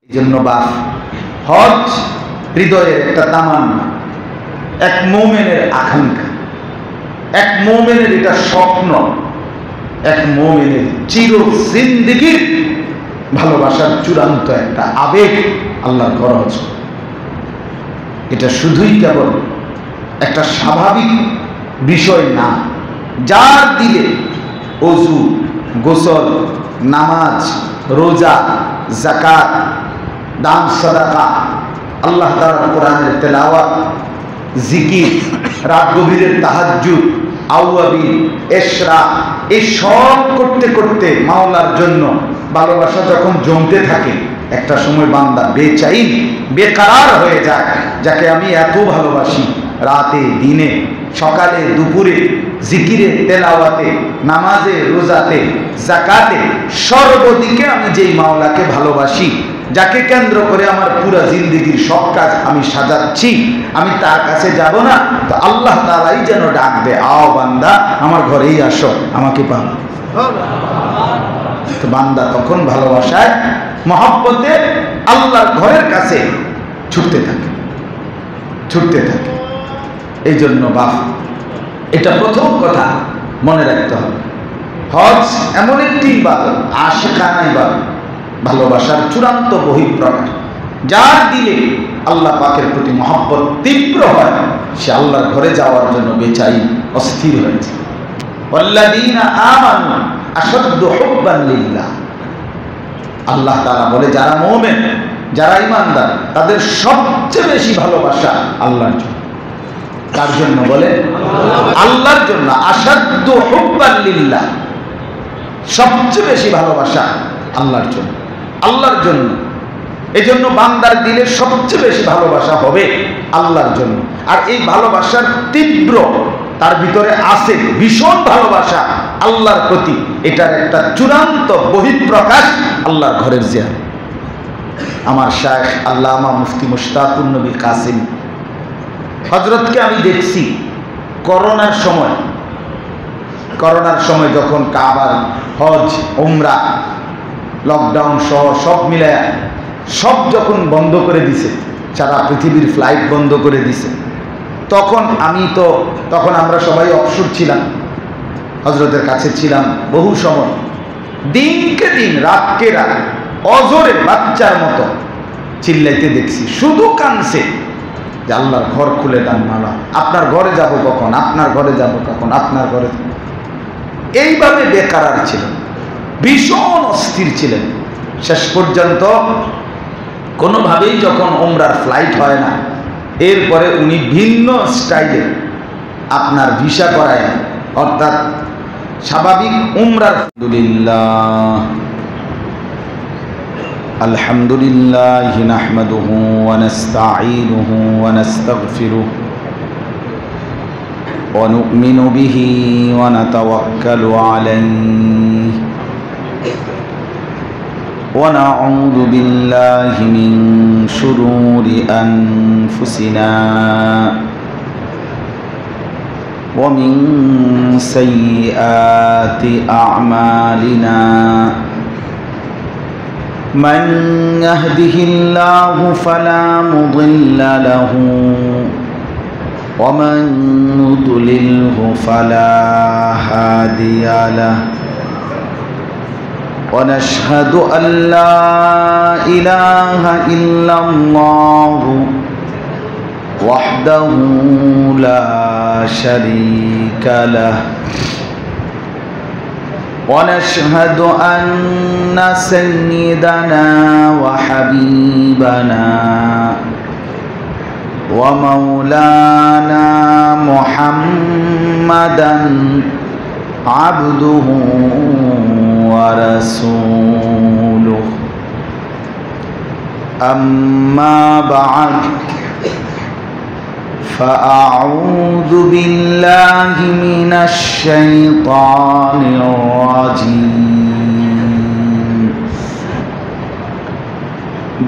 এজন্য বাপ হজ হৃদয়ের একটা তামান্না, এক মুমিনের আকাঙ্ক্ষা, এক মুমিনের এটা স্বপ্ন, এক মুমিনের চির জিন্দেগীর ভালোবাসার চূড়ান্ত একটা আবেগ আল্লাহর ঘর হজ। এটা শুধুই কেবল একটা স্বাভাবিক বিষয় না, যার দিলে ওযু, গোসল, নামাজ, রোজা, যাকাত, দান সাদাকা, আল্লাহ তাআলার কোরআনের তেলাওয়াত, জিকির, রাত গভীরের তাহাজ্জুদ, আওয়াবিন, ইশরাক, এই সব করতে করতে মাওলার জন্য ভালোবাসা যখন জমতে থাকে, একটা সময় বান্দা বেচাইন, বেকারার হয়ে যায়, যাকে আমি এত ভালোবাসি। রাতে, দিনে, সকালে, দুপুরে, জিকিরে, তেলাওয়াতে, নামাজে, রোজাতে, যাকাতে, সর্বদিকে আমি যেই মাওলাকে ভালোবাসি, যাকে কেন্দ্র করে আমার পুরা জিন্দেগীর সব কাজ আমি সাজাচ্ছি, আমি তার কাছে যাব না তো আল্লাহ তাআলাই যেন ডাক দে, আও বান্দা আমার ঘরেই আসো, আমাকে পাও। তো বান্দা তখন ভালোবাসায়, মহব্বতে আল্লাহর ঘরের কাছে ছুটতে থাকে, ছুটতে থাকে। এই জন্য বাপ, এটা প্রথম কথা মনে রাখতে হবে, হজ এমন একটি ইবাদত, আশিকানা ইবাদত, ভালোবাসার চূড়ান্ত বহিঃপ্রকাশ। যার দিলে আল্লাহ পাকের প্রতি মহব্বত তীব্র হয়, সে আল্লাহর ঘরে যাওয়ার জন্য বেচাই, অস্থির হয়েছে। ওয়াল্লাযীনা আমানু আশাদ্দু হুব্বান লিল্লাহ। আল্লাহ তাআলা বলে, যারা মুমিন, যারা ঈমানদার, তাদের সবচেয়ে বেশি ভালোবাসা আল্লাহর জন্য। কার জন্য বলে? আল্লাহর জন্য। আশাদ্দু হুব্বান লিল্লাহ, সবচেয়ে বেশি ভালোবাসা আল্লাহর জন্য, আল্লাহর জন্য। এই জন্য বান্দার দিলে সবচেয়ে বেশি ভালোবাসা হবে আল্লাহর জন্য। আর এই ভালোবাসার তীব্র, তার ভিতরে আছে ভীষণ ভালোবাসা আল্লাহর প্রতি, এটার একটা চূড়ান্ত বহিঃপ্রকাশ আল্লাহর ঘরের জিয়ারত। আমার শায়েখ আল্লামা মুফতি মুশতাকুন নবী কাসিম হযরতকে আমি দেখছি করোনার সময় যখন কাবার হজ, উমরা, লকডাউন সহ সব মিলায়া সব যখন বন্ধ করে দিছে, সারা পৃথিবীর ফ্লাইট বন্ধ করে দিছে, তখন আমরা সবাই অবসর ছিলাম, হযরতের কাছে ছিলাম বহু সময়। দিনকে দিন, রাতকে রাত, অজরে বাচ্চার মতো চিল্লাইতে দেখছি, শুধু কানছে যে আল্লাহর ঘর খুলে দেন মাওলা, আপনার ঘরে যাব কখন, আপনার ঘরে যাব কখন, আপনার ঘরে। এইভাবে বেকারার ছিলেন, ভীষণ অস্থির ছিলেন। শেষ পর্যন্ত কোনোভাবেই যখন উমরার ফ্লাইট হয় না, এরপরে উনি ভিন্ন স্টাইলে আপনার ভিসা করায়, অর্থাৎ স্বাভাবিক উমরার। আলহামদুলিল্লাহ নাহমাদুহু ওয়া নাস্তাঈনুহু ওয়া নাস্তাগফিরুহু ওয়া নু'মিনু বিহি ওয়া নাতাওয়াক্কালু আলাইহি ওয়া নাউযু বিল্লাহি মিন শুরুরি আনফুসিনা ওয়া মিন সাইয়্যাতি আ'মালিনা। من يهده الله فلا مضل له ومن يضلله فلا هادي له ونشهد أن لا إله إلا الله وحده لا شريك له ونشهد أن سيدنا وحبيبنا ومولانا محمدا عبده ورسوله أما بعد فأعوذ بالله من الشيطان الرجيم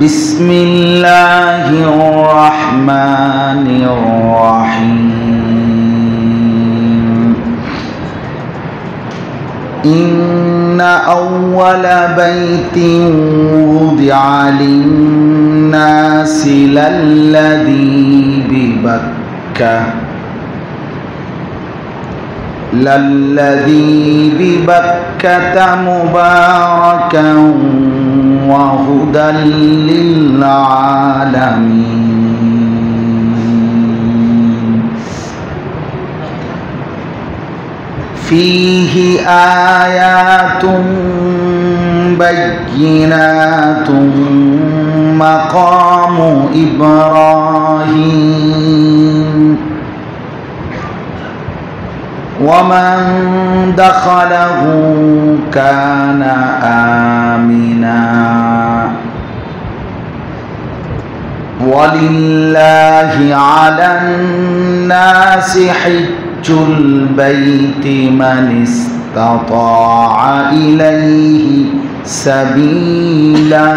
بسم الله الرحمن الرحيم أول بيت وضع للناس للذي ببكة مباركا وهدى للعالمين فيه آيات بينات مقام إبراهيم ومن دخله كان آمنا ولله على الناس حج البيت من استطاع إليه سبيلا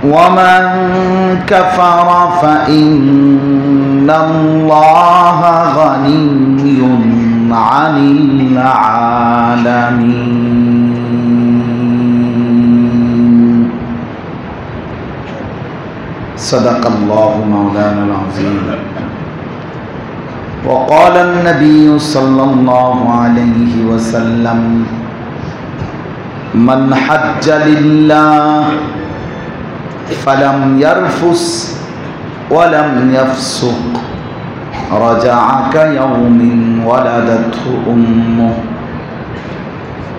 ومن كفر فإن الله غني عن العالمين صدق الله مولانا العظيم وقال النبي صلى الله عليه وسلم من حج لله فلم يرفث ولم يفسق رجع كيوم ولدته أمه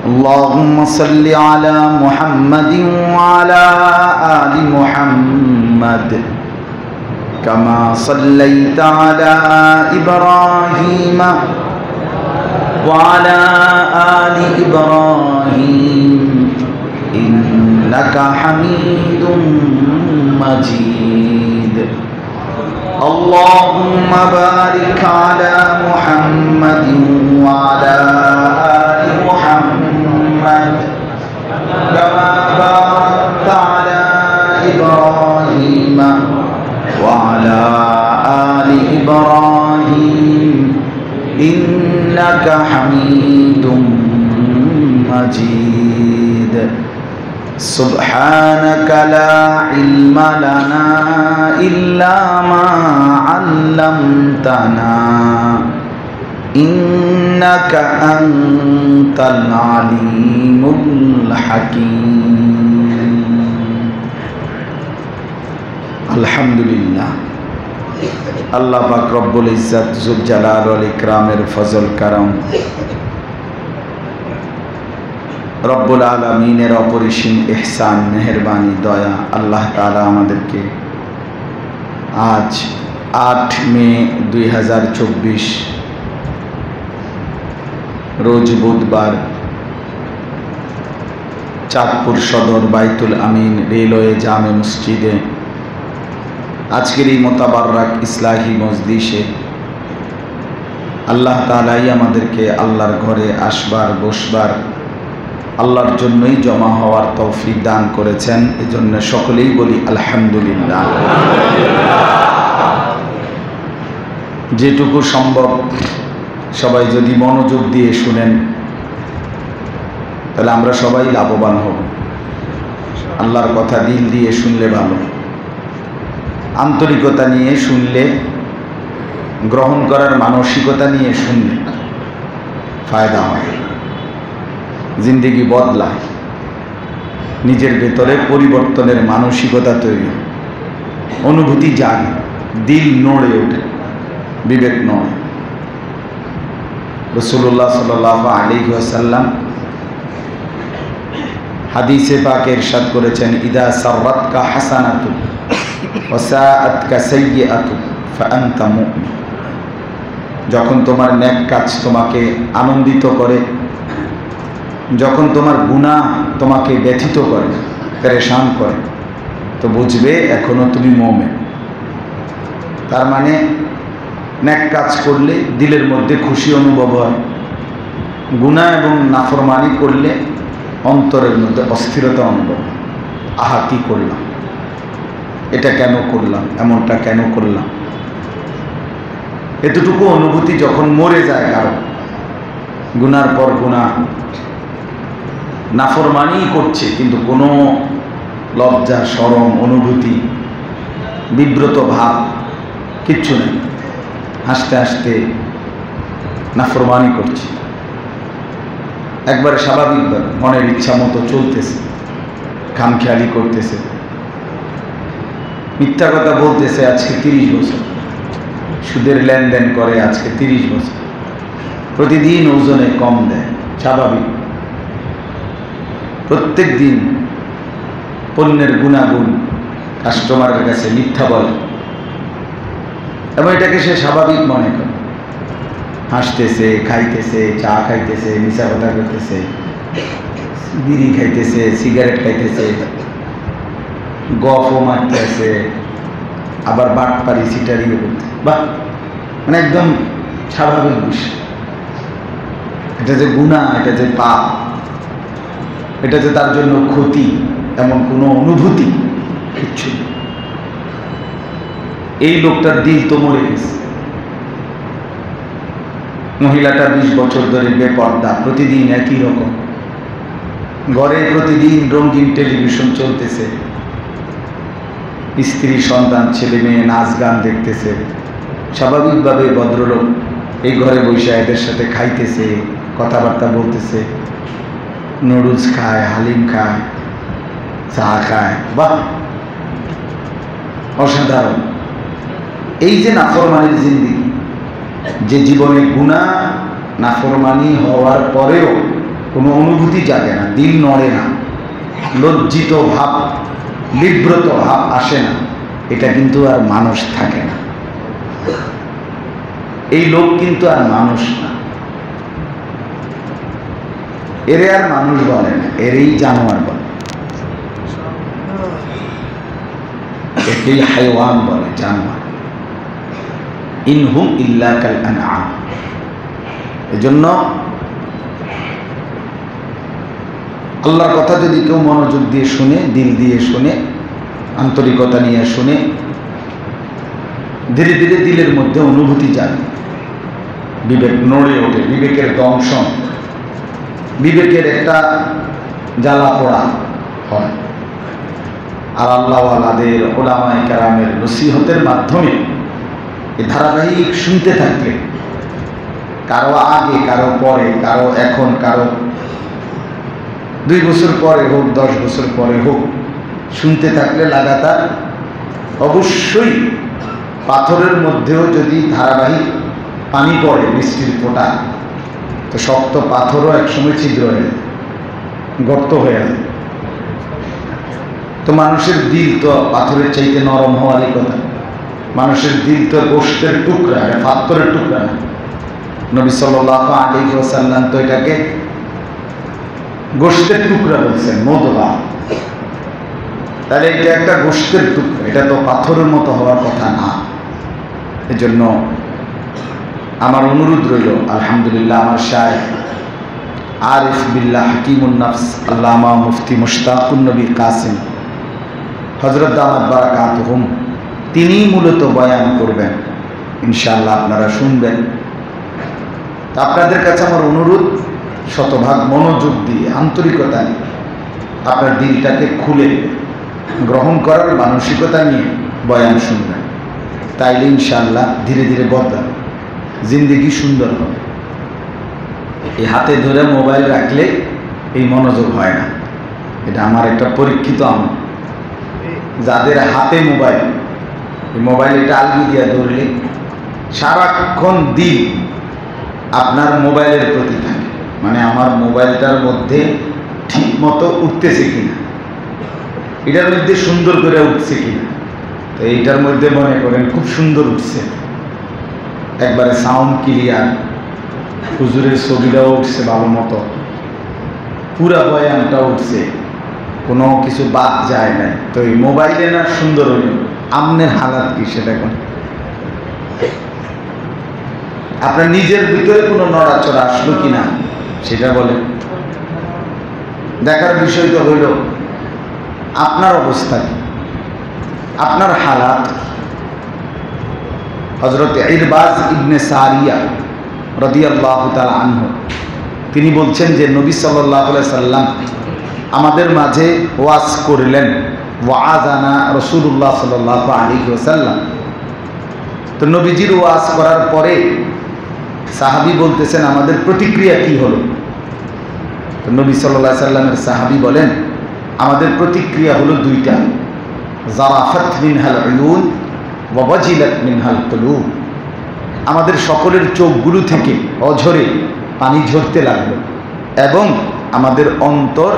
اللهم صل على محمد وعلى آل محمد كما صليت على إبراهيم وعلى آل إبراهيم إنك حميد مجيد اللهم بارك على محمد وعلى آل محمد كما باركت على إبراهيم وعلى آل إبراهيم إنك حميد مجيد سبحانك لا علم لنا إلا ما علمتنا إنك أنت العليم الحكيم الحمد لله আল্লাহ পাক রব্বুল ইজ্জত যুল জালাল ওয়াল ইকরামের ফজল কারম রব্বুল আলামিনের অপরিসীম ইহসান মেহেরবানি দয়া আল্লাহ তাআলা আমাদেরকে আজ 8 মে 2024 রোজ বুধবার চাঁদপুর সদর বাইতুল আমিন রেলওয়ে জামে মসজিদে আজকের এই মোতাবাররাক ইসলাহি মজলিসে আল্লাহ তাআলাই আমাদেরকে আল্লাহর ঘরে আসবার বসবার আল্লাহর জন্যই জমা হওয়ার তৌফিক দান করেছেন এজন্য সকলেই বলি আলহামদুলিল্লাহ যেটুকু সম্ভব সবাই যদি মনোযোগ দিয়ে শুনেন তাহলে আমরা সবাই লাভবান হব আল্লাহর কথা দিল দিয়ে শুনলে ভালো আন্তরিকতা নিয়ে শুনলে গ্রহণ করার মানসিকতা নিয়ে শুনলে ফায়দা হয় জিন্দেগি বদলায় নিজের ভেতরে পরিবর্তনের মানসিকতা তৈরি হয় অনুভূতি জাগে দিল নড়ে ওঠে বিবেক নড়ে রাসূলুল্লাহ সাল্লাল্লাহু আলাইহি ওয়াসাল্লাম হাদিসে পাকে ইরশাদ করেছেন ইদা সাররাতকা হাসানাতু ওয়া সাআতকা সাইয়্যাতু ফাআনতা মুমিন যখন তোমার নেক কাজ তোমাকে আনন্দিত করে যখন তোমার গুনাহ তোমাকে ব্যথিত করে পেরেশান করে তো বুঝবে এখনো তুমি মুমিন তার মানে নেক কাজ করলে দিলের মধ্যে খুশি অনুভব হয় গুনাহ এবং নাফরমানি করলে অন্তরের মধ্যে অস্থিরতা অনুভব হয় আহা কি করলাম এটা কেন করলাম এমনটা কেন করলাম এতটুকু অনুভূতি যখন মরে যায় কারো গুনার পর গুনাহ, নাফরমানি করছে, কিন্তু কোনো লজ্জা শরম অনুভূতি বিব্রত ভাব কিচ্ছু নেই, হাসতে হাসতে নাফরমানি করছে, একবারে স্বাভাবিকভাবে মনের ইচ্ছা মতো চলতেছে, খামখেয়ালি করতেছে, মিথ্যা কথা বলতেছে আজকে 30 বছর, সুদের লেনদেন করে আজকে 30 বছর, প্রতিদিন ওজনে কম দেয়, স্বাভাবিক, প্রত্যেক দিন পণ্যের গুণাগুণ কাস্টমারের কাছে মিথ্যা বলে, এবং এটাকে সে স্বাভাবিক মনে করে, হাসতেছে, খাইতেছে, চা খাইতেছে, মিশা কথা করতেছে, বিড়ি খাইতেছে, সিগারেট খাইতেছে, গফও মারতেছে, আবার বাটপারি সিটারিও করতে, বাহ, মানে একদম স্বাভাবিক বিষয়। এটা যে গুনাহ, এটা যে পাপ, এটা যে তার জন্য ক্ষতি, এমন কোনো অনুভূতি কিচ্ছু নেই। এই লোকটার দিল তো মরে গেছে। মহিলাটা 20 বছর ধরে বেপর্দা, প্রতিদিন একই রকম, ঘরে প্রতিদিন রঙিন টেলিভিশন চলতেছে, স্ত্রী সন্তান ছেলে মেয়ে নাচ গান দেখতেছে, স্বাভাবিকভাবে ভদ্রলোক এই ঘরে বসে এদের সাথে খাইতেছে, কথাবার্তা বলতেছে, নুডলস খায়, হালিম খায়, চা খায়, বাহ, অসাধারণ। এই যে নাফরমানির জিন্দেগি, যে জীবনে গুনাহ নাফরমানি হওয়ার পরেও কোনো অনুভূতি জাগে না, দিল নড়ে না, লজ্জিত ভাব বিব্রত ভাব আসে না, এটা কিন্তু আর মানুষ থাকে না। এই লোক কিন্তু আর মানুষ না, এরে আর মানুষ বলে না, এরেই জানোয়ার বলে, একেই হাইওয়ান বলে, জানোয়ার। ইনহুম ইল্লা কাল আনআম। এজন্য আল্লাহর কথা যদি কেউ মনোযোগ দিয়ে শুনে, দিল দিয়ে শুনে, আন্তরিকতা নিয়ে শুনে, ধীরে ধীরে দিলের মধ্যে অনুভূতি জাগে, বিবেক নড়ে ওঠে, বিবেকের দংশন, বিবেকের একটা জ্বালা পোড়া হয়। আর আল্লাহওয়ালাদের, ওলামায়ে কেরামের নসিহতের মাধ্যমে এই ধারাবাহিক শুনতে থাকলে, কারো আগে, কারো পরে, কারো এখন, কারো 2 বছর পরে হোক, 10 বছর পরে হোক, শুনতে থাকলে লাগাতার, অবশ্যই পাথরের মধ্যেও যদি ধারাবাহিক পানি পড়ে, বৃষ্টির ফোঁটা, তো শক্ত পাথরও একসময় ছিদ্র হয়ে যায়, গর্ত হয়ে যায়। তো মানুষের দিল তো পাথরের চাইতে নরম হওয়ারই কথা। মানুষের দিল তো গোশতের টুকরা, পাথরের টুকরা না। নবী সাল্লাল্লাহু আলাইহি ওয়াসাল্লাম তো এটাকে গোশতের টুকরা বলছেন, মোদবা। তাহলে এটা একটা গোশতের টুকরা, এটা তো পাথরের মতো হওয়ার কথা না। এজন্য আমার অনুরোধ রইল, আলহামদুলিল্লাহ, আমার শায়েখ আরিফ বিল্লাহ হাকিমুন নফস আল্লামা মুফতি মুশতাকুন নবী কাসিম হযরত দামাত বারাকাতুহুম, তিনি মূলত বয়ান করবেন, ইনশাআল্লাহ আপনারা শুনবেন। তা আপনাদের কাছে আমার অনুরোধ, শতভাগ মনোযোগ দিয়ে, আন্তরিকতা নিয়ে, আপনার দিলটাকে খুলে গ্রহণ করার মানসিকতা নিয়ে বয়ান শুনবেন, তাইলে ইনশাআল্লাহ ধীরে ধীরে বদলাবে, জিন্দেগি সুন্দর হবে। এই হাতে ধরে মোবাইল রাখলে এই মনোযোগ হয় না, এটা আমার একটা পরীক্ষিত আমল। যাদের হাতে মোবাইল, এই মোবাইল এটা আলগি দিয়া ধরলে সারাক্ষণ দিন আপনার মোবাইলের প্রতি থাকে, মানে আমার মোবাইলটার মধ্যে ঠিক মতো উঠতেছে কিনা, এটার মধ্যে সুন্দর করে উঠছে কিনা। তো এইটার মধ্যে মনে করেন খুব সুন্দর উঠছে, একবারে সাউন্ড ক্লিয়ার, হুজুরের ছবিটাও উঠছে ভালো মতো, পুরা বয়ানটা উঠছে, কোনো কিছু বাদ যায় নাই। তো এই মোবাইলে না সুন্দর হইল, আমনের হালাত কি সেটা কোন? আপনার নিজের ভিতরে কোনো নড়াচড়া আসলো কিনা সেটা বলে। দেখার বিষয় তো হইল আপনার অবস্থা কি, আপনার হালাত। হযরত ইরবাজ ইবনে সারিয়া রাদিয়াল্লাহু তাআলা আনহু, তিনি বলছেন যে নবী সাল্লাল্লাহু আলাইহি সাল্লাম আমাদের মাঝে ওয়াজ করলেন, ওয়াজানা রাসূলুল্লাহ সাল্লাল্লাহু আলাইহি ওয়াসাল্লাম। তো নবীজির ওয়াজ করার পরে সাহাবী বলতেছেন আমাদের প্রতিক্রিয়া কি হলো? তো নবী সাল্লাল্লাহু আলাইহি সাল্লামের সাহাবী বলেন আমাদের প্রতিক্রিয়া হলো দুইটা, জারাফাত মিনহাল উয়ুন ওয়া ওয়াজিলাত মিনহাল কুলুব। আমাদের সকলের চোখগুলো থেকে অঝরে পানি ঝরতে লাগলো এবং আমাদের অন্তর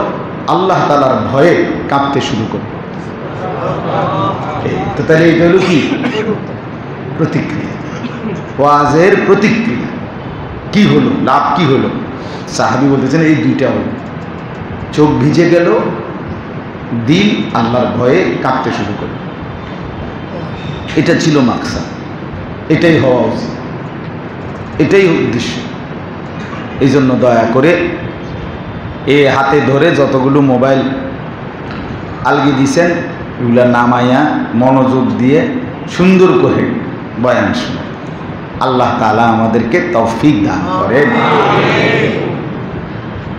আল্লাহ তাআলার ভয়ে কাঁপতে শুরু করলো। তো তাহলে এটা হলো কি? প্রতিক্রিয়া, ওয়াজের প্রতিক্রিয়া। কি হলো? লাভ কি হলো? সাহাবী বলতেছেন এই দুইটা হলো, চোখ ভিজে গেল, দিল আল্লাহর ভয়ে কাঁপতে শুরু করলো। এটা ছিল মাকসাদ, এটাই হওয়া উচিত, এটাই উদ্দেশ্য। এই জন্য দয়া করে এ হাতে ধরে যতগুলো মোবাইল আলগি দিছেন এগুলা নামাইয়া মনোযোগ দিয়ে সুন্দর করে বয়ান শুনে আল্লাহ তাআলা আমাদেরকে তৌফিক দান করেন।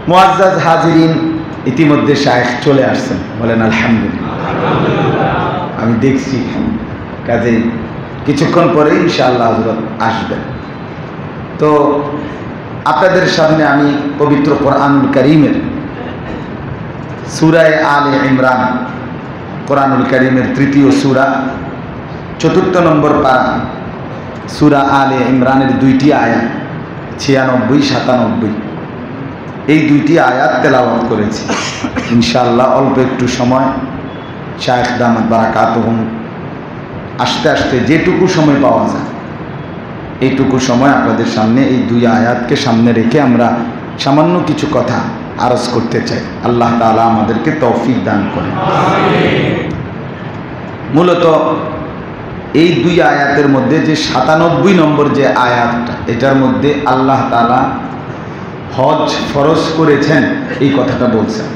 মুআজ্জাজ হাজিরিন, ইতিমধ্যে শায়েখ চলে আসছেন, বলেন আলহামদুলিল্লাহ। আমি দেখছি, কাজেই কিছুক্ষণ পরে ইনশাআল্লাহ হযরত আসবেন। তো আপনাদের সামনে আমি পবিত্র কোরআনুল কারীমের সূরা আলে ইমরান, কোরআনুল কারীমের ৩য় সূরা ৪র্থ নম্বর পারা, সূরা আলে ইমরানের 2টি আয়াত 96-97, এই 2টি আয়াত তেলাওয়াত করেছি। ইনশাআল্লাহ অল্প একটু সময় শায়েখ দামাত বারাকাতুহুম আস্তে আস্তে যেটুকু সময় পাওয়া যায় এইটুকু সময় আপনাদের সামনে এই 2 আয়াতকে সামনে রেখে আমরা সামান্য কিছু কথা আরজ করতে চাই। আল্লাহ তাআলা আমাদেরকে তৌফিক দান করেন। মূলত এই 2 আয়াতের মধ্যে যে 97 নম্বর যে আয়াতটা, এটার মধ্যে আল্লাহ তাআলা হজ ফরজ করেছেন এই কথাটা বলছেন।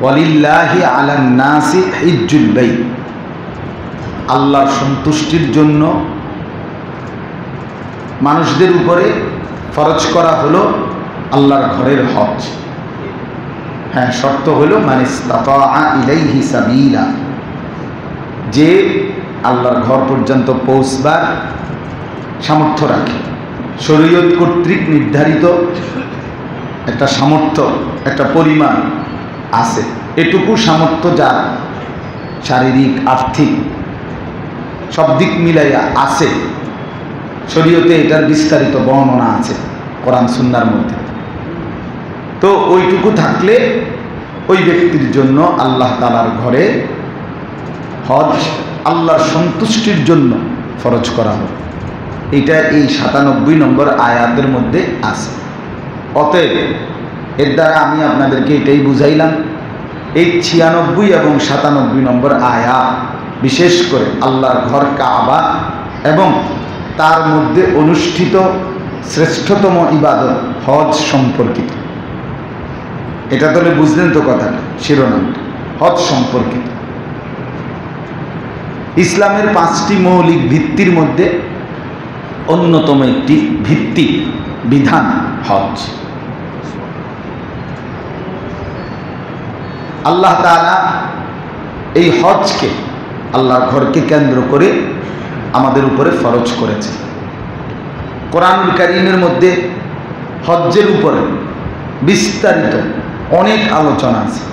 ওয়ালিল্লাহি আলান নাসি হিজ্জুল বাইত, আল্লাহর সন্তুষ্টির জন্য মানুষদের উপরে ফরজ করা হলো আল্লাহর ঘরের হজ। হ্যাঁ, শর্ত হলো মানিস্তাতা ইলাইহি সাবিলা, যে আল্লাহর ঘর পর্যন্ত পৌঁছবার সামর্থ্য রাখে, শরীয়ত কর্তৃক নির্ধারিত একটা সামর্থ্য, একটা পরিমাণ আছে, এটুকু সামর্থ্য যার শারীরিক আর্থিক সব দিক মিলাইয়া আছে, শরীয়তে এটার বিস্তারিত বর্ণনা আছে কোরআন সুন্নাহর মধ্যে। তো ওইটুকু থাকলে ওই ব্যক্তির জন্য আল্লাহ তাআলার ঘরে হজ আল্লাহর সন্তুষ্টির জন্য ফরজ করা হবে। এটা এই 97 নম্বর আয়াতের মধ্যে আছে। অতএব এর দ্বারা আমি আপনাদেরকে এটাই বুঝাইলাম, এই 96 এবং 97 নম্বর আয়াত বিশেষ করে আল্লাহর ঘর কাবা এবং তার মধ্যে অনুষ্ঠিত শ্রেষ্ঠতম ইবাদত হজ সম্পর্কিত। এটা তাহলে বুঝলেন তো কথাটা, শিরোনামটা হজ সম্পর্কিত। ইসলামের 5টি মৌলিক ভিত্তির মধ্যে অন্যতম একটি ভিত্তি বিধান হজ। আল্লাহ তাআলা এই হজকে, আল্লাহর ঘরকে কেন্দ্র করে আমাদের উপরে ফরজ করেছে। কোরআনুল কারীমের মধ্যে হজ্জের উপরে বিস্তারিত অনেক আলোচনা আছে,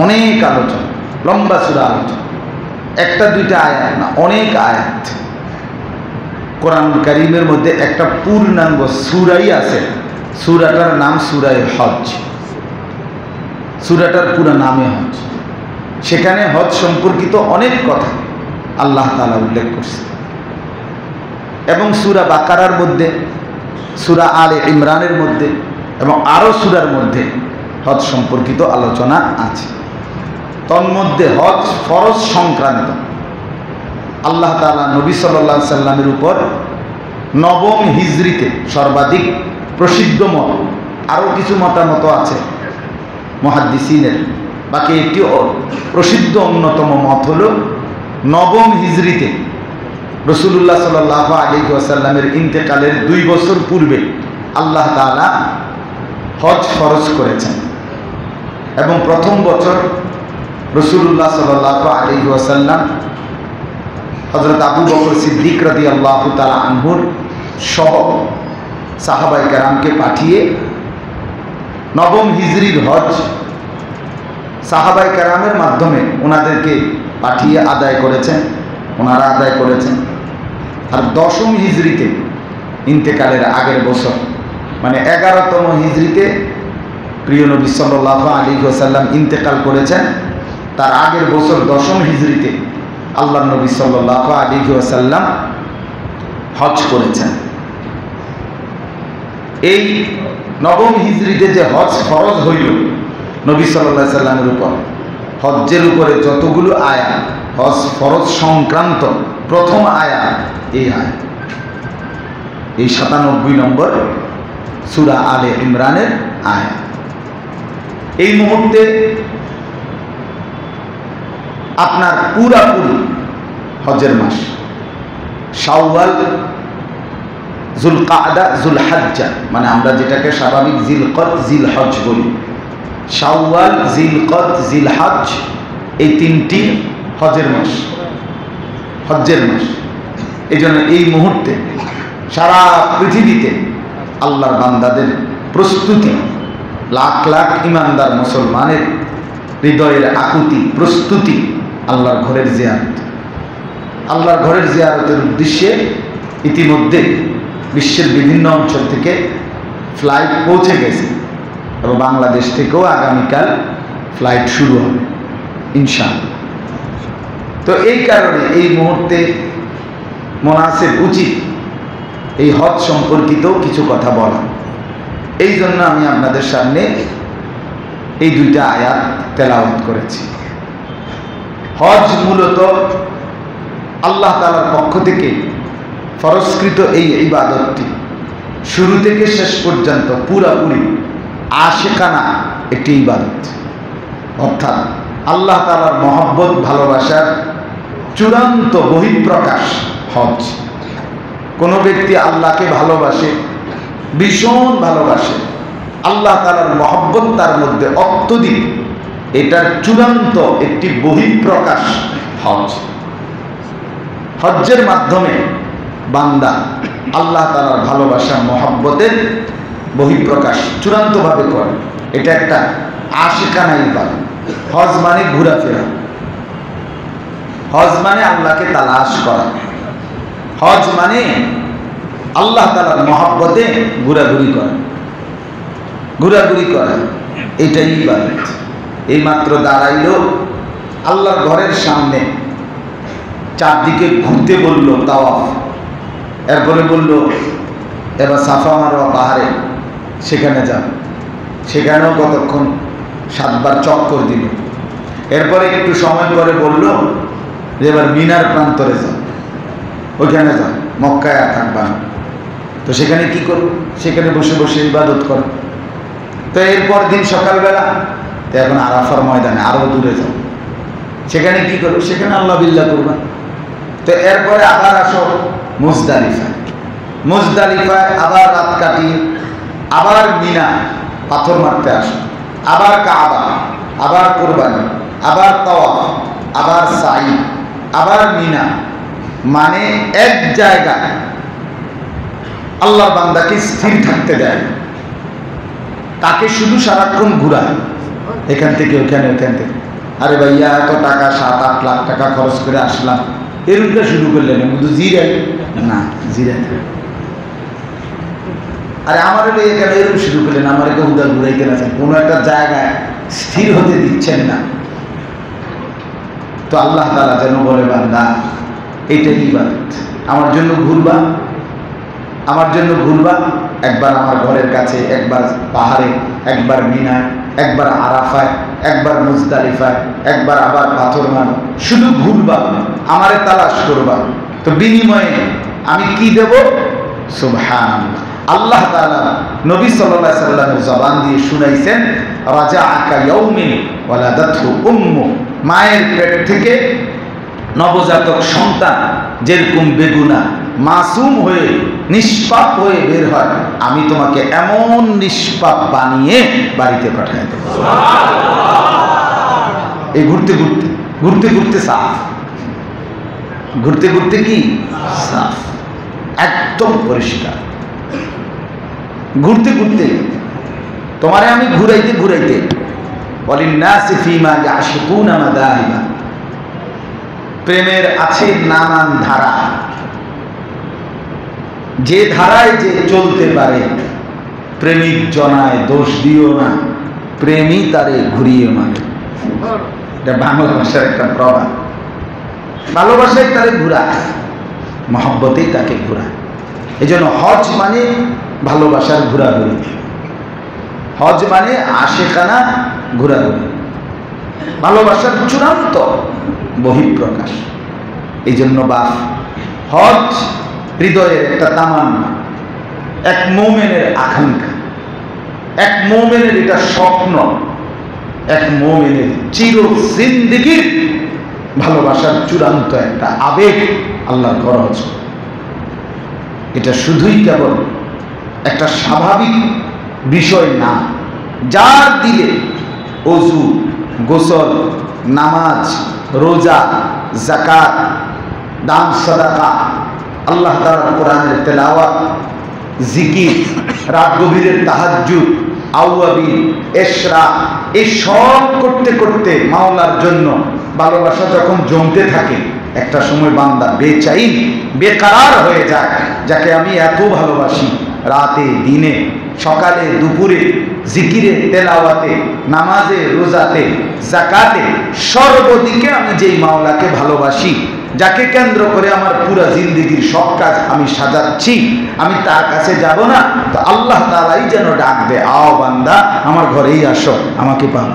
অনেক আলোচনা, লম্বা সূরা আলোচনা, একটা দুইটা আয়াত না, অনেক আয়াত। কোরআনুল কারীমের মধ্যে একটা পূর্ণাঙ্গ সূরাই আছে, সূরাটার নাম সূরায়ে হজ। সূরাটার পুরো নামে হজ। সেখানে হজ সম্পর্কিত অনেক কথা আল্লাহ তাআলা উল্লেখ করছে। এবং সূরা বাকারার মধ্যে, সূরা আলে ইমরানের মধ্যে এবং আরও সূরার মধ্যে হজ সম্পর্কিত আলোচনা আছে। তন্মধ্যে হজ ফরজ সংক্রান্ত আল্লাহ তাআলা নবী সাল্লাল্লাহু আলাইহি সাল্লামের উপর 9ম হিজরিতে সর্বাধিক প্রসিদ্ধ মত, আরও কিছু মতামত আছে মুহাদ্দিসিনের, বাকি একটি প্রসিদ্ধ অন্যতম মত হলো 9ম হিজরিতে রাসূলুল্লাহ সাল্লাল্লাহু আলাইহি ওয়াসাল্লামের ইন্তেকালের 2 বছর পূর্বে আল্লাহ তাআলা হজ ফরজ করেছেন এবং প্রথম বছর রাসূলুল্লাহ সাল্লাল্লাহু আলাইহি ওয়াসাল্লাম হযরত আবু বকর সিদ্দিক রাদিয়াল্লাহু তাআলা আনহুর সহ সাহাবায়ে কেরামকে পাঠিয়ে নবম হিজরির হজ সাহাবায়ে কেরামের মাধ্যমে ওনাদেরকে পাঠিয়ে আদায় করেছেন, ওনারা আদায় করেছেন। আর দশম হিজরিতে ইন্তেকালের আগের বছর মানে 11তম হিজরিতে প্রিয় নবী সাল্লাল্লাহু আলাইহি ওয়াসাল্লাম ইন্তেকাল করেছেন। তার আগের বছর দশম হিজরিতে আল্লাহর নবী সাল্লাল্লাহু আলাইহি ওয়াসাল্লাম হজ করেছেন। এই নবম হিজরিতে যে হজ ফরজ হইল নবী সাল্লাল্লাহু আলাইহি সাল্লামের উপর, হজ্জের উপরে যতগুলো আয়াত হজ ফরজ সংক্রান্ত প্রথম আয়াত এই আয়াত, এই 97 নম্বর সূরা আলে ইমরানের আয়াত। এই মুহূর্তে আপনার পুরাপুরি হজের মাস শাওয়াল, যুলকাদা, যুলহজ্জা, মানে আমরা যেটাকে স্বাভাবিক জিলকদ জিলহজ বলি, শাওয়াল, জিলকদ, জিলহজ, এই তিনটি হজের মাস, হজ্জের মাস। এই জন্য এই মুহূর্তে সারা পৃথিবীতে আল্লাহর বান্দাদের প্রস্তুতি, লাখ লাখ ইমানদার মুসলমানের হৃদয়ের আকুতি, প্রস্তুতি আল্লাহর ঘরের জিয়ারত। আল্লাহর ঘরের জিয়ারতের উদ্দেশ্যে ইতিমধ্যে বিশ্বের বিভিন্ন অঞ্চল থেকে ফ্লাইট পৌঁছে গেছে এবং বাংলাদেশ থেকেও আগামীকাল ফ্লাইট শুরু হবে ইনশাআল্লাহ। তো এই কারণে এই মুহূর্তে মুনাসিব উচিত এই হজ সম্পর্কিত কিছু কথা বলা। এই জন্য আমি আপনাদের সামনে এই দুইটা আয়াত তেলাওয়াত করেছি। হজ মূলত আল্লাহ তাআলার পক্ষ থেকে ফরজকৃত এই ইবাদতটি শুরু থেকে শেষ পর্যন্ত পুরাপুরি আশিকানা একটি ইবাদত, অর্থাৎ আল্লাহ তাআলার মহব্বত, ভালোবাসার চূড়ান্ত বহিঃপ্রকাশ হজ। কোনো ব্যক্তি আল্লাহকে ভালোবাসে, ভীষণ ভালোবাসে, আল্লাহ তাআলার মহব্বত তার মধ্যে অত্যধিক, এটার চূড়ান্ত একটি বহিঃপ্রকাশ হজ। হজ্জের মাধ্যমে বান্দা আল্লাহ তাআলার ভালোবাসা, মহব্বতের বহিঃপ্রকাশ চূড়ান্তভাবে করে। এটা একটা আশিকানা ইবাদত। হজ মানে ঘোরাফেরা, হজ মানে আল্লাহকে তালাশ করা, হজ মানে আল্লাহ তাআলার মহব্বতে ঘোরাঘুরি করা, ঘোরাঘুরি করা, এটাই ইবাদত। এই মাত্র দাঁড়াইল আল্লাহর ঘরের সামনে, চারদিকে ঘুরতে বলল তাওয়াফ, এরপরে বলল এবার সাফা মারওয়া পাহাড়ে, সেখানে যাও, সেখানেও কতক্ষণ 7 বার চক্কর দিল। এরপরে একটু সময় পরে বলল যে এবার মিনার প্রান্তরে যাও, ওইখানে যাও, মক্কায় আর থাকবা না। তো সেখানে কি করো? সেখানে বসে বসে ইবাদত করো। তো এরপর দিন সকালবেলা তো এখন আরাফার ময়দানে আরও দূরে যাও, সেখানে কি করো? সেখানে আল্লাহ বিল্লাহ করবা। তো এরপরে আবার আসো মুজদালিফায়, মুজদালিফায় আবার রাত কাটিয়ে আবার মিনা পাথর মারতে আসো, আবার কাবা, আবার কুরবানি, আবার তাওয়াফ, আবার সাই, আবার মিনা। মানে এক জায়গায় আল্লাহ বান্দাকে স্থির থাকতে দেয়, তাকে শুধু সারাক্ষণ ঘুরায়, এখান থেকে ওখানে, ওখান থেকে। আরে ভাইয়া এত টাকা 7-8 লাখ টাকা খরচ করে আসলাম, এরকম শুরু করলেন কিন্তু জিরাই না, জিরাই। আরে আমার এখানে এরকম শুরু করলেন, আমার একে উদার ঘুরাইতে না, কোনো একটা জায়গায় স্থির হতে দিচ্ছেন না। তো আল্লাহ তাআলা যেন বলে বান্দা এইটাই ইবাদত, আমার জন্য ঘুরবা, আমার জন্য ঘুরবা, একবার আমার ঘরের কাছে, একবার পাহাড়ে, একবার মিনায়, একবার আরাফায়, একবার মুজদালিফায়, একবার আবার পাথর মারো, শুধু ঘুরবা, আমারে তালাশ করবা। তো বিনিময়ে আমি কি দেব? সুবহানাল্লাহ। আল্লাহ তাআলা নবী সাল্লাল্লাহু আলাইহি সাল্লামের জবান দিয়ে শুনাইছেন, রাজাআকা ইয়াউমিন ওয়ালাদাতহু উম্মু, মায়ের পেট থেকে নবজাতক সন্তান যেরকম বেগুনা মাসুম হয়ে নিষ্পাপ হয়ে বের হয়, আমি তোমাকে এমন নিষ্পাপ বানিয়ে বাড়িতে পাঠিয়ে দেব। এই ঘুরতে ঘুরতে ঘুরতে ঘুরতে সাফ, ঘুরতে ঘুরতে কি সাফ, একদম পরিষ্কার। ঘুরতে ঘুরতে তোমারে আমি ঘুরাইতে ঘুরাইতে ওয়ালিন্নাসি ফীমা ইয়াশকুনা মাদাহিবা, প্রেমের আছে নানান ধারা, যে ধারায় যে চলতে পারে প্রেমিক জনায় দোষ দিও না, প্রেমী তারে ঘুরিয়ে মারে। এটা বাংলা ভাষার একটা প্রবাদ। ভালোবাসায় তারে ঘুরায়, মহব্বতেই তাকে ঘুরায়। এই জন্য হজ মানে ভালোবাসার ঘোরাঘুরি, হজ মানে আশেকানা ঘোরাঘুরি, ভালোবাসার চূড়ান্ত বহিঃপ্রকাশ। এই জন্য বাপ হজ হৃদয়ের একটা তামান্না, এক মুমিনের আকাঙ্ক্ষা, এক মুমিনের এটা স্বপ্ন, এক মুমিনের চির জিন্দেগীর ভালোবাসার চূড়ান্ত একটা আবেগ আল্লাহর ঘর হজ। এটা শুধুই কেবল একটা স্বাভাবিক বিষয় না, যার দিলে ওযু, গোসল, নামাজ, রোজা, যাকাত, দান সাদাকা, আল্লাহ তাআলার কোরআনের তেলাওয়াত, জিকির, রাত গভীরের তাহাজ্জুদ, আওয়াবিন, ইশরা, এই সব করতে করতে মাওলার জন্য ভালোবাসা যখন জমতে থাকে, একটা সময় বান্দা বেচাইন বেকারার হয়ে যায়। যাকে আমি এত ভালোবাসি, রাতে দিনে সকালে দুপুরে জিকিরে তেলাওয়াতে নামাজে রোজাতে যাকাতে সর্বদিকে আমি যেই মাওলাকে ভালোবাসি, যাকে কেন্দ্র করে আমার পুরা জিন্দেগির সব কাজ আমি সাজাচ্ছি, আমি তার কাছে যাব না তো আল্লাহ তাআলাই যেন ডাক দে, আও বান্দা আমার ঘরেই আসো, আমাকে পাও।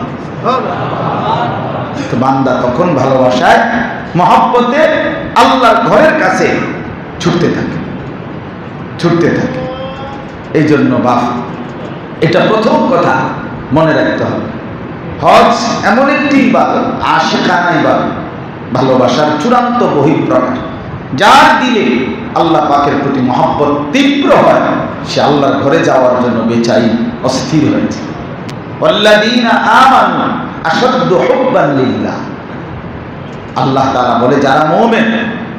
তো বান্দা তখন ভালোবাসায় মহব্বতে আল্লাহর ঘরের কাছে ছুটতে থাকে, ছুটতে থাকে। এই জন্য বাপ এটা প্রথম কথা মনে রাখতে হবে, হজ এমন একটি ইবাদত, আশিকানা ইবাদত, ভালোবাসার চূড়ান্ত বহিঃপ্রকাশ। যার দিলে আল্লাহ পাকের প্রতি মহব্বত তীব্র হয়, সে আল্লাহর ঘরে যাওয়ার জন্য বেচাই অস্থির হয়েছে। ওয়াল্লাযীনা আমানু আশাদ্দু হুব্বান লিল্লাহ, আল্লাহ তাআলা বলে যারা মুমিন,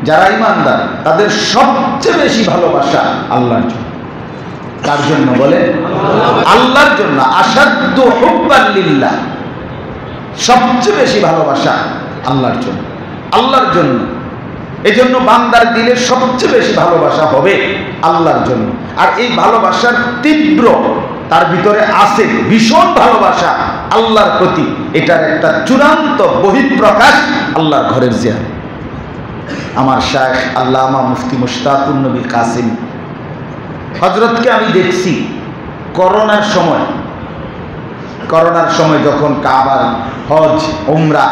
যারা ঈমানদার, তাদের সবচেয়ে বেশি ভালোবাসা আল্লাহর জন্য। কার জন্য বলে? আল্লাহর জন্য। আশাদ্দু হুব্বান লিল্লাহ, সবচেয়ে বেশি ভালোবাসা আল্লাহর জন্য, আল্লাহর জন্য। এজন্য বান্দার দিলে সবচেয়ে বেশি ভালোবাসা হবে আল্লাহর জন্য। আর এই ভালোবাসার তীব্র তার ভিতরে আছে ভীষণ ভালোবাসা আল্লাহর প্রতি, এটার একটা চূড়ান্ত বহিঃপ্রকাশ আল্লাহর ঘরের জিয়ারত। আমার শায়খ আল্লামা মুফতি মুশতাকুন নবী কাসিম হযরতকে আমি দেখছি করোনার সময় যখন কাবার হজ উমরা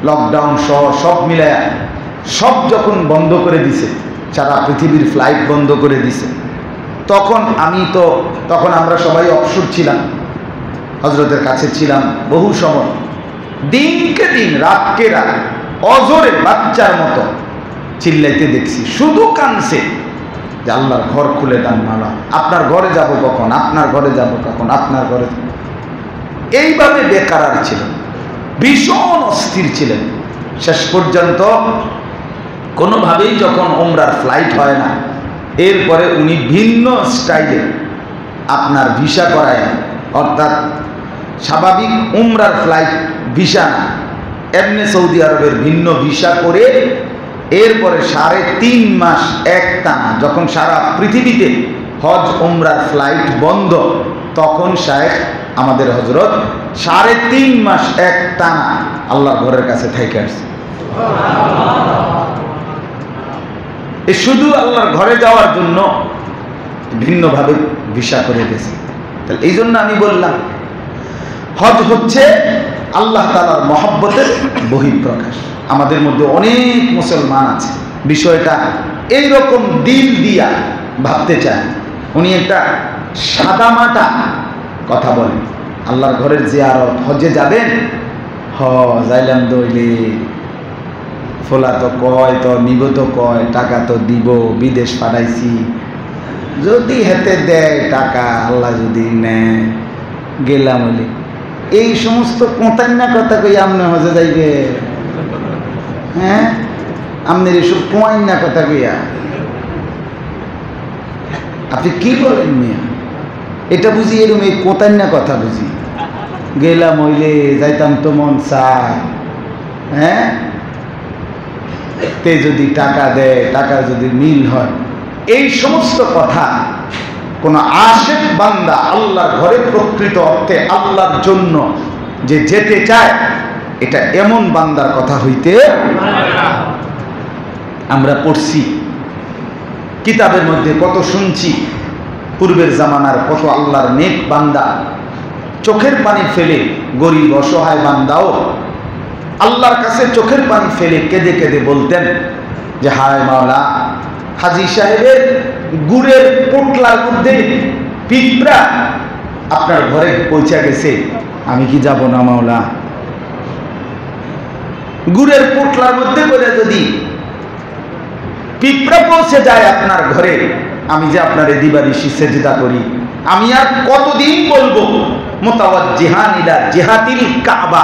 লকডাউন সহ সব মিলায়া সব যখন বন্ধ করে দিছে, সারা পৃথিবীর ফ্লাইট বন্ধ করে দিছে, তখন আমরা সবাই অবসর ছিলাম, হযরতের কাছে ছিলাম বহু সময়। দিনকে দিন রাতকে রাত অজরে বাচ্চার মতো চিল্লাইতে দেখছি, শুধু কানছে যে আল্লাহর ঘর খুলে দেন মাওলা, আপনার ঘরে যাব কখন, আপনার ঘরে যাব কখন, আপনার ঘরে। এইভাবে বেকারার ছিলেন, ভীষণ অস্থির ছিলেন। শেষ পর্যন্ত কোনোভাবেই যখন উমরার ফ্লাইট হয় না, এরপরে উনি ভিন্ন স্টাইলে আপনার ভিসা করায়, অর্থাৎ স্বাভাবিক উমরার ফ্লাইট ভিসা না, এমনি সৌদি আরবের ভিন্ন ভিসা করে এরপরে 3.5 মাস একটানা যখন সারা পৃথিবীতে হজ উমরার ফ্লাইট বন্ধ, তখন শায়েখ আমাদের হযরত 3.5 মাস একটানা আল্লাহর ঘরের কাছে থেকে আসছে। শুধু আল্লাহর ঘরে যাওয়ার জন্য ভিন্নভাবে ভিসা করে গেছে। তাহলে এই জন্য আমি বললাম হজ হচ্ছে আল্লাহ তাআলার মহব্বতের বহিঃপ্রকাশ। আমাদের মধ্যে অনেক মুসলমান আছে বিষয়টা এইরকম দিল দিয়া ভাবতে চায়, উনি একটা সাদামাটা কথা বলেন, আল্লাহর ঘরের জিয়ারত হজে যাবেন, যাইলাম দইলে ফোলা তো কয়, তো নিব তো কয়, টাকা তো দিব, বিদেশ পাঠাইছি, যদি হেতে দেয় টাকা, আল্লাহ যদি নেয় গেলাম বলে, এই সমস্ত কোঁতান্না কথা কই আমনে হজে যাইবে? হ্যাঁ, আমনের এসব কোয়ান্না কথা কইয়া আপনি কি বলেন মিয়া? এটা বুঝি এরকম এই কোঁতান্না কথা বুঝি গেলাম হইলে যাইতাম তো মন চায়। হ্যাঁ, তে যদি টাকা দেয়, টাকা যদি মিল হয়, এই সমস্ত কথা কোন আশিক বান্দা আল্লাহর ঘরে প্রকৃত অর্থে আল্লাহর জন্য যে যেতে চায়, এটা এমন বান্দার কথা হইতে আমরা পড়ছি কিতাবের মধ্যে, কত শুনছি পূর্বের জামানার কত আল্লাহর নেক বান্দা চোখের পানি ফেলে, গরিব অসহায় বান্দাও আল্লাহর কাছে চোখের পানি ফেলে কেঁদে কেঁদে বলতেন যে হায় মাওলা, হাজী সাহেবের গুড়ের পোটলার মধ্যে পিঁপড়া আপনার ঘরে পৌঁছে গেছে, আমি কি যাব না মাওলা? গুড়ের পোটলার মধ্যে করে যদি পিঁপড়া পৌঁছে যায় আপনার ঘরে, আমি যে আপনার দিবানিশি সেজদা করি, আমি আর কতদিন বলবো মুতাওয়াজ্জিহান ইলা জিহাতিল কাবা,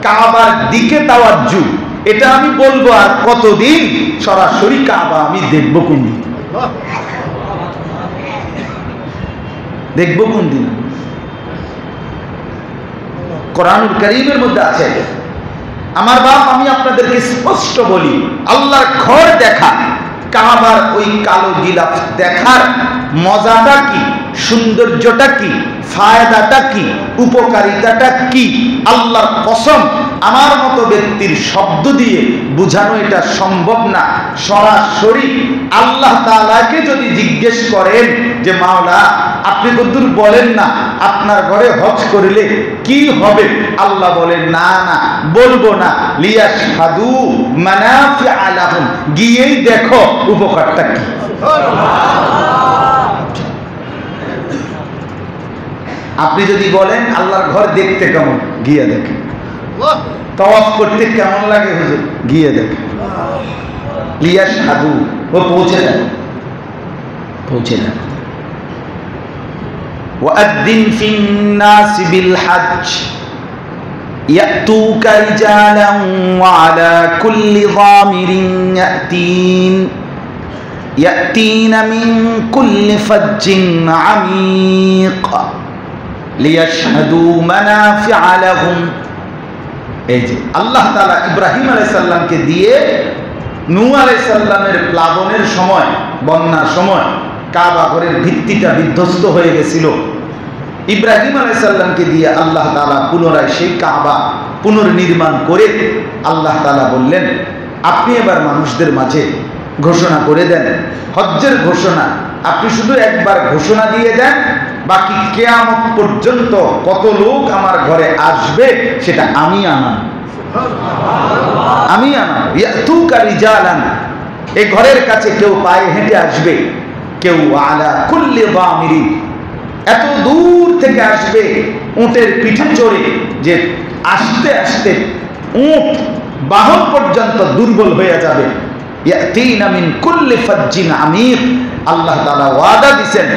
কাবার দিকে তাওয়াজ্জু, এটা আমি বলবো আর কতদিন? সরাসরি কাবা আমি দেখবো কোন দিন? দেখবো কোন দিন? কোরআনুল কারীমের মধ্যে আছে। আমার বাপ, আমি আপনাদেরকে স্পষ্ট বলি, আল্লাহর ঘর দেখা, কাবার ওই কালো গিলাফ দেখার মজাটা কি, সৌন্দর্যটা কি, ফায়দাটা কি, উপকারিতাটা কি, আল্লাহর কসম আমার মতো ব্যক্তির শব্দ দিয়ে বোঝানো এটা সম্ভব না। সরাসরি আল্লাহ তাআলাকে যদি জিজ্ঞেস করেন যে মাওলা, আপনি কদ্দুর বলেন না আপনার ঘরে হজ করলে কি হবে, আল্লাহ বলেন না না বলবো না, লিয়াশহাদু মানাফিআ লাহুম, গিয়েই দেখো উপকারটা কি। আপনি যদি বলেন আল্লাহর ঘর দেখতে কেমন, গিয়ে দেখেন। তাওয়াফ করতে কেমন লাগে হুজুর, গিয়ে দেখেন। লিয়াশহাদু, ও পৌঁছে দেন, পৌঁছে দেন। ওয়াদ্দিন ফিন্নাসি বিল হজ্জ ইয়াতুকা রিজালান ওয়া আলা কুল্লি যামিরিন ইয়াতিনা মিন কুল্লি ফাজ্জিন আমিক লিয়াশহাদু মানাফিআ লাহুম। এই যে আল্লাহ তাআলা ইব্রাহিম আলাইহিস সালামকে দিয়ে নূহ আলাইহিস সালামের প্লাবনের সময়, বন্যার সময় কাবা ঘরের ভিত্তিটা বিধ্বস্ত হয়ে গেছিল, ইব্রাহিম আলাইহিস সালামকে দিয়ে আল্লাহ তাআলা পুনরায় সেই কাবা পুনর্নির্মাণ করে আল্লাহ তাআলা বললেন, আপনি এবার মানুষদের মাঝে ঘোষণা করে দেন হজ্জের ঘোষণা। আপনি শুধু একবার ঘোষণা দিয়ে দেন, বাকি কিয়ামত পর্যন্ত কত লোক আমার ঘরে আসবে সেটা আমি আনাম, আমি আনাম। ইয়াতুকা রিজালান, এই ঘরের কাছে কেউ পায়ে হেঁটে আসবে, কেউ আলা কুল্লি যামিরিন, এত দূর থেকে আসবে উটের পিঠে চড়ে, যে আসতে আসতে উট বাহন পর্যন্ত দুর্বল হয়ে যাবে। ইয়াতিনা মিন কুল্লি ফাজ্জিন আমিক, আল্লাহ তাআলা ওয়াদা দিবেন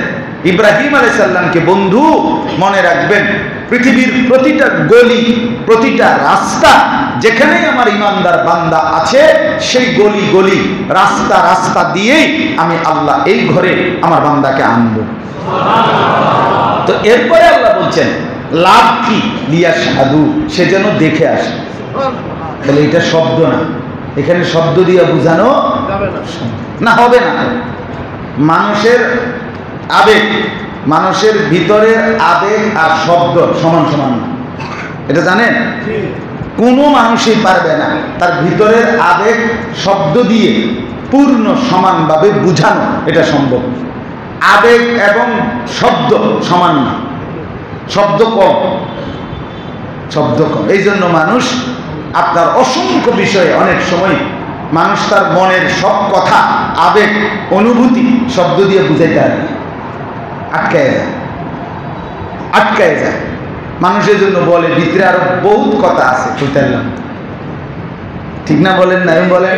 ইব্রাহিম আলাইহিস সালামকে, বন্ধু মনে রাখবেন পৃথিবীর প্রতিটা গলি, প্রতিটা রাস্তা, যেখানেই আমার ইমানদার বান্দা আছে, সেই গলি গলি, রাস্তা রাস্তা দিয়েই আমি আল্লাহ এই ঘরে আমার বান্দাকে আনবো। তো এরপরে আল্লাহ বলছেন লাভ কি, লিয়াশহাদু, সে যেন দেখে আসে। তাহলে এটা শব্দ না, এখানে শব্দ দিয়ে বোঝানো না, হবে না। মানুষের আবেগ, মানুষের ভিতরের আবেগ আর শব্দ সমান সমান না, এটা জানেন? কোনো মানুষই পারবে না তার ভিতরের আবেগ শব্দ দিয়ে পূর্ণ সমানভাবে বুঝানো, এটা সম্ভব। আবেগ এবং শব্দ সমান না, শব্দ কম, শব্দ কম। এই জন্য মানুষ আপনার অসংখ্য বিষয়ে অনেক সময় মানুষ তার মনের সব কথা, আবেগ, অনুভূতি শব্দ দিয়ে বুঝাইতে পারে না, আটকায় যায়, আটকায় যায়। মানুষের জন্য বলে ভিতরে আরো বহুত কথা আছে, কইতাম ঠিক না, বলেন না? আমি বলেন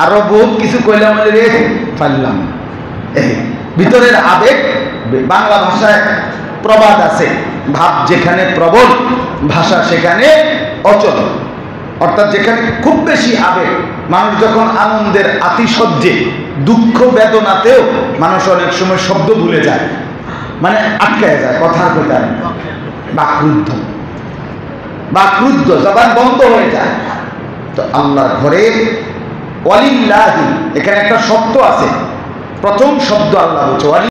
আরো বহুত কিছু কইলাম, রে পারলাম। ভিতরের আবেগ। বাংলা ভাষায় প্রবাদ আছে, ভাব যেখানে প্রবল ভাষা সেখানে অচল। অর্থাৎ যেখানে খুব বেশি আবেগ, মানুষ যখন আনন্দের আতিশয্যে দুঃখ বেদনাতেও মানুষ অনেক সময় শব্দ ভুলে যায়, মানে আটকায় যায়, কথার কথা বা ক্রুদ্ধ জবান বন্ধ হয়ে যায়। তো আল্লাহর ঘরে ওয়ালিল্লাহি, এখানে একটা শব্দ আছে, প্রথম শব্দ আল্লাহ বলছে